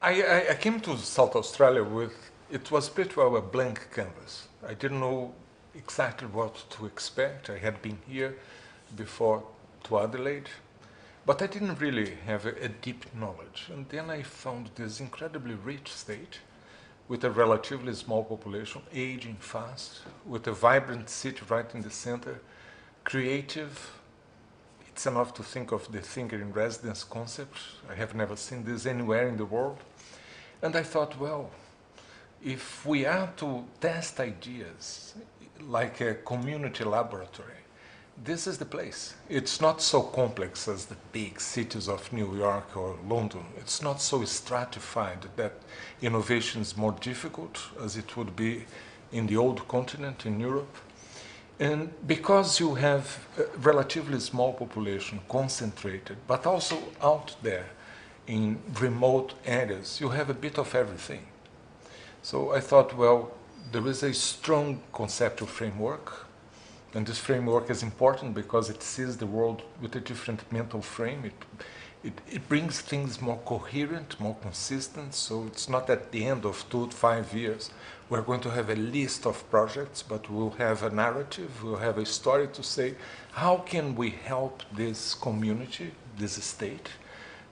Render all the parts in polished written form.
I came to South Australia with, it was pretty well a blank canvas. I didn't know exactly what to expect. I had been here before to Adelaide, but I didn't really have a deep knowledge. And then I found this incredibly rich state with a relatively small population, aging fast, with a vibrant city right in the center, creative. It's enough to think of the thinker in residence concept. I have never seen this anywhere in the world. And I thought, well, if we are to test ideas like a community laboratory, this is the place. It's not so complex as the big cities of New York or London. It's not so stratified that innovation is more difficult as it would be in the old continent, in Europe. And because you have a relatively small population concentrated, but also out there in remote areas, you have a bit of everything. So I thought, well, there is a strong conceptual framework, and this framework is important because it sees the world with a different mental frame. It brings things more coherent, more consistent, so it's not at the end of 2 to 5 years we're going to have a list of projects, but we'll have a narrative, we'll have a story to say, how can we help this community, this state,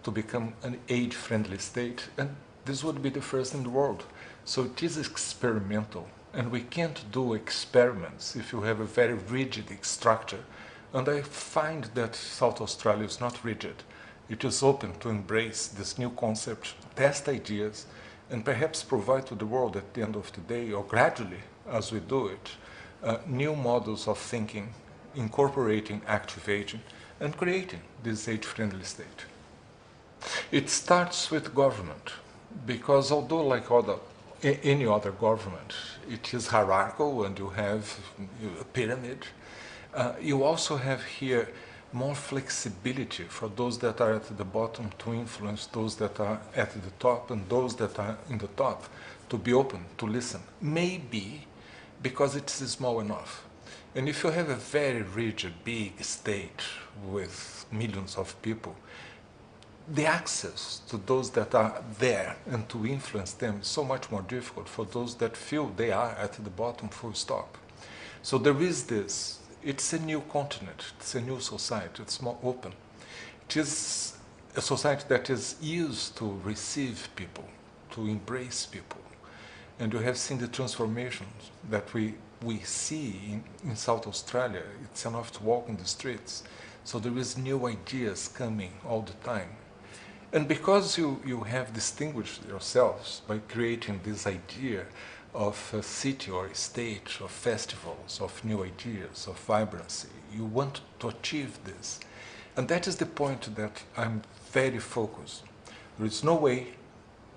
to become an age-friendly state? And this would be the first in the world. So it is experimental, and we can't do experiments if you have a very rigid structure. And I find that South Australia is not rigid. It is open to embrace this new concept, test ideas, and perhaps provide to the world at the end of the day, or gradually as we do it, new models of thinking, incorporating active aging, and creating this age-friendly state. It starts with government, because although like any other government, it is hierarchical and you have a pyramid, you also have here more flexibility for those that are at the bottom to influence those that are at the top, and those that are in the top to be open, to listen. Maybe because it's small enough. And if you have a very rigid, big state with millions of people, the access to those that are there and to influence them is so much more difficult for those that feel they are at the bottom, full stop. So there is this. It's a new continent, it's a new society, it's more open. It is a society that is used to receive people, to embrace people. And you have seen the transformations that we see in South Australia. It's enough to walk in the streets. So there is new ideas coming all the time. And because you have distinguished yourselves by creating this idea of a city or a state, of festivals, of new ideas, of vibrancy. You want to achieve this. And that is the point that I'm very focused. There is no way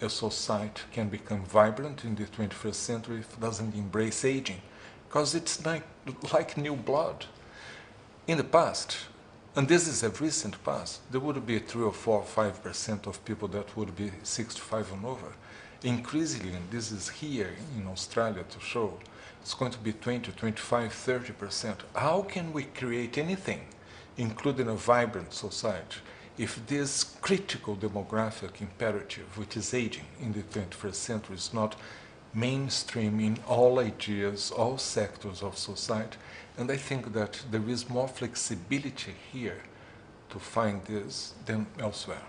a society can become vibrant in the 21st century if it doesn't embrace aging, because it's like new blood. In the past, and this is a recent past, there would be 3 or 4 or 5% of people that would be 65 and over. Increasingly, and this is here in Australia to show, it's going to be 20, 25, 30%. How can we create anything, including a vibrant society, if this critical demographic imperative, which is aging in the 21st century, is not mainstream in all ideas, all sectors of society? And I think that there is more flexibility here to find this than elsewhere.